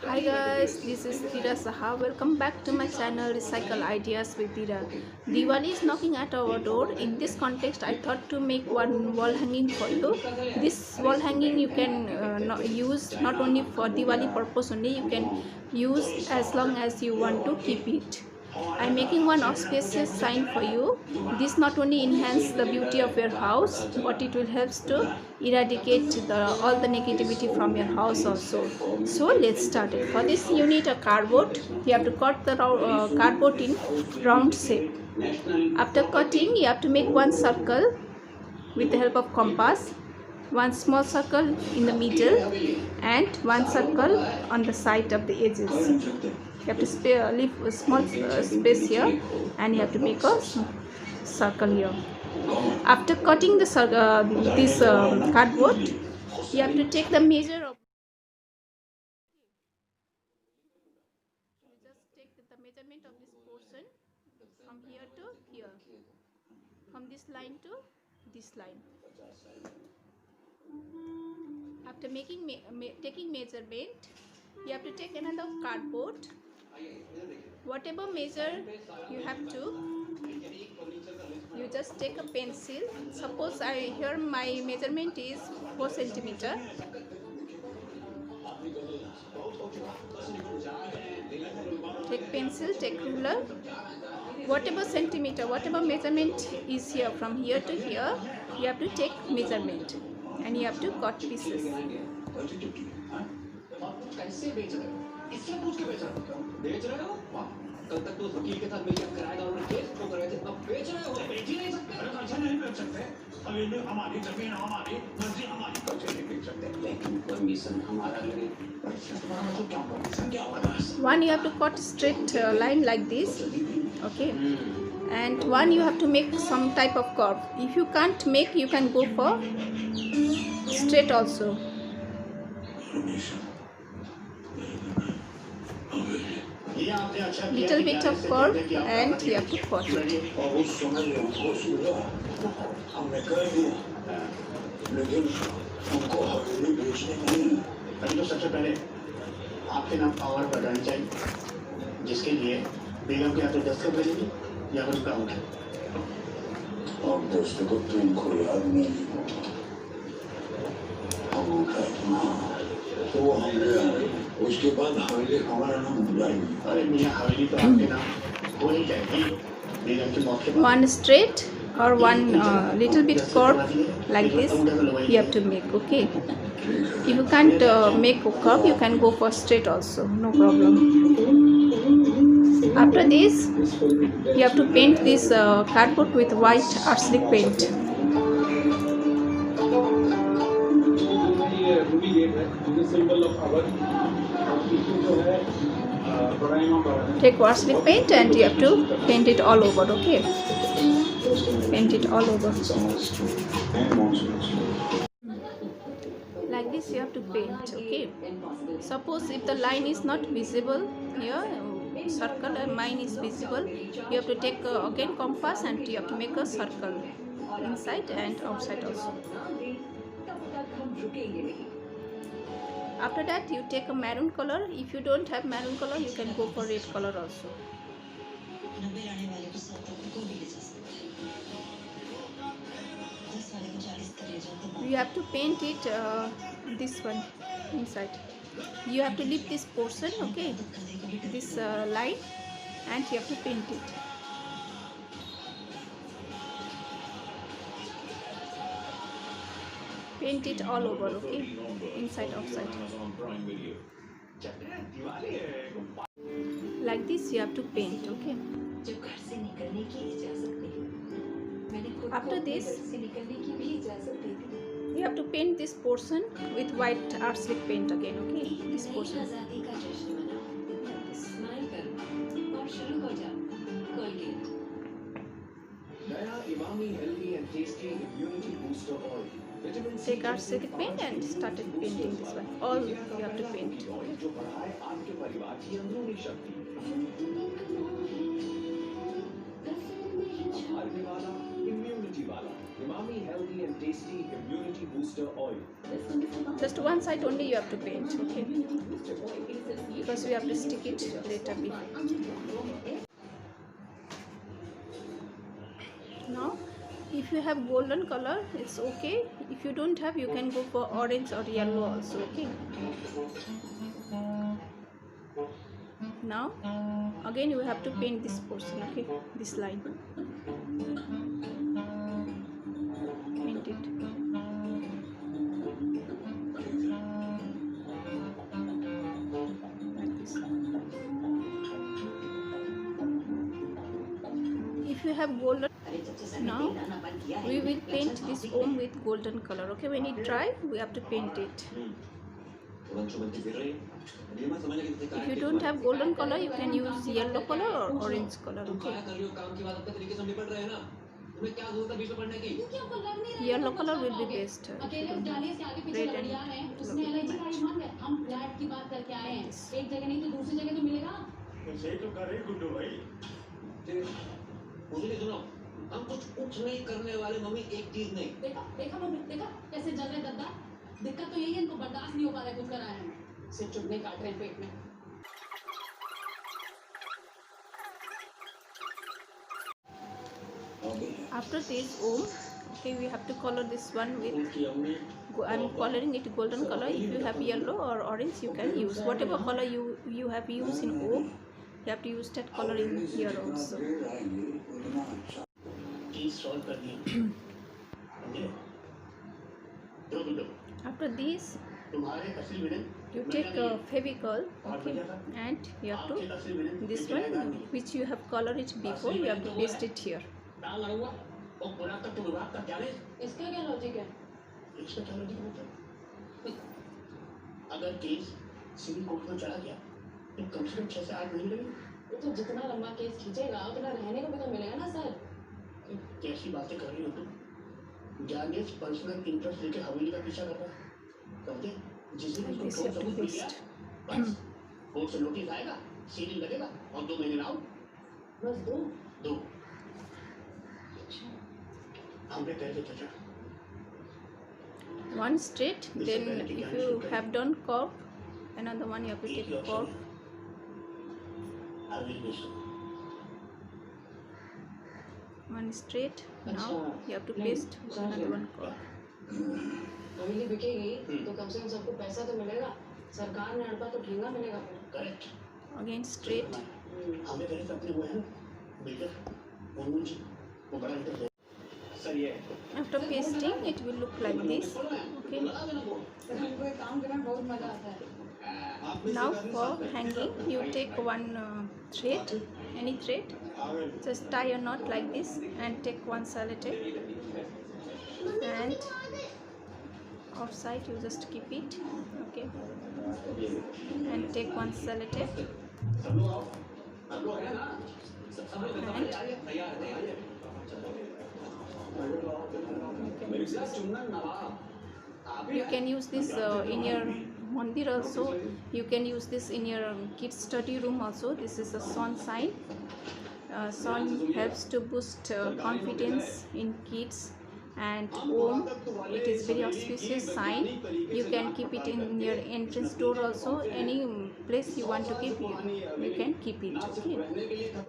Hi guys, this is Tira Saha. Welcome back to my channel Recycle Ideas with Tira. Diwali is knocking at our door. In this context, I thought to make one wall hanging for you. This wall hanging you can use not only for Diwali purpose only, you can use as long as you want to keep it. I'm making one auspicious sign for you. This not only enhance the beauty of your house, but it will help to eradicate all the negativity from your house also. So let's start it. For this you need a cardboard. You have to cut the cardboard in round shape. After cutting, you have to make one circle with the help of compass, one small circle in the middle and one circle on the side of the edges. You have to leave a small space here and you have to make a circle here. After cutting this cardboard, you have to take the measure of the measurement of this portion from here to here, from this line to this line. After taking measurement, you have to take another cardboard. Whatever measure you have to, you just take a pencil. Suppose here my measurement is 4 centimeter. Take pencil, take ruler. Whatever centimeter, whatever measurement is here, from here to here, you have to take measurement and you have to cut pieces. कल तक तो उस वकील के साथ मिलकर किराएदारों ने case ठोक रहे थे, अब बेच रहे हो, बेच ही नहीं सकते। अरे कैसे नहीं बेच सकते? अब ये हमारी जमीन हमारी, मर्जी हमारी, कैसे नहीं बेच सकते? लेकिन परमिशन हमारा लगे। तो क्या परमिशन क्या होगा? One you have to cut straight line like this, okay, and one you have to make some type of curve. If you can't make, you can go for straight also. Little bit of curve and you have to cut it. तो सबसे पहले आपके नाम power बतानी चाहिए, जिसके लिए बेगम के हाथों दस्तखत करेंगे या कुछ काम है। और दस्तखत तो इनको याद नहीं तो वो हमने उसके बाद हवेली हमारा नाम बुलाएंगे। अरे मियां हवेली तो आपके नाम हो ही जाएगी बेगम के मौके पर। One straight or one little bit curve like this you have to make, okay. If you can't make a curve, you can go for straight also, no problem. After this, you have to paint this cardboard with white arsenic paint. Take arsenic paint and you have to paint it all over, okay. Paint it all over. Like this you have to paint, okay. Suppose if the line is not visible here, circle and mine is visible, you have to take again compass and you have to make a circle inside and outside also. After that you take a maroon color. If you don't have maroon color, you can go for red color also. You have to paint it this one inside. You have to leave this portion, okay, this line, and you have to paint it. Paint it all over, okay, inside, outside. Like this you have to paint, okay. After this, you have to paint this portion with white arsenic paint again, okay, this portion. Take arsenic paint and started painting this one. All you have to paint. Just one side only you have to paint, okay. because we have to stick it later before. Now if you have golden color it's okay, if you don't have you can go for orange or yellow also. Okay, now again you have to paint this portion. Okay, this line, paint it. Like this. If you have golden, now we will paint this Om with golden color. Okay, when it dry we have to paint it. If you don't have golden color you can use yellow color or orange color. Okay, yellow color will be best. Red and सुनो, हम कुछ नहीं करने वाले mummy, एक चीज नहीं। देखा मम्मी, देखा कैसे जल रहे दद्दा। दिक्कत तो यही है, इनको बर्दाश्त नहीं हो पा रहा है कुछ कराया है, सिर्फ चुभने काट रहे हैं पेट में। After this Om, okay, we have to color this one with, I'm coloring it golden color. If you have yellow or orange you can use whatever color you have used in Om, you have to use that color in here also. After this you take a Fevicol, okay, and you have to, this one which you have colored it before, you have to paste it here. इसका क्या logic है? इसका क्या logic होता है? अगर case civil court में चला गया तो कम से कम 6 से 8 महीने लगेंगे। तो जितना लंबा केस खींचेगा उतना रहने को भी तो मिलेगा ना सर। कैसी बातें कर रही हो तुम? जाने पर्सनल इंटरेस्ट लेके हवेली का पीछा कर रहा है। समझे? जिस दिन उसको ठोक सबूत मिल गया, बस कोर्ट से नोटिस आएगा, सीलिंग लगेगा और 2 महीने में आउट। बस दो। One straight, then if you have done curve, another one you have to take curve. One straight, now you have to paste another one curve. हवेली बिकेगी तो कम से कम सबको पैसा तो मिलेगा, सरकार ने अड़पा तो ठेंगा मिलेगा फिर। करेक्ट। Again straight. हमें करें अपने वो है बिल्डर मोनू जी, वो बड़ा interest. After pasting it will look like this. Okay, now for hanging you take one thread, any thread, just tie a knot like this and take one sellotape, and offside you just keep it. Okay, and take one sellotape and you can use this in your mandir also, you can use this in your kids study room also. This is a sun sign. Sun helps to boost confidence in kids, and Om, it is very auspicious sign. You can keep it in your entrance door also, any place you want to keep, you can keep it. Okay.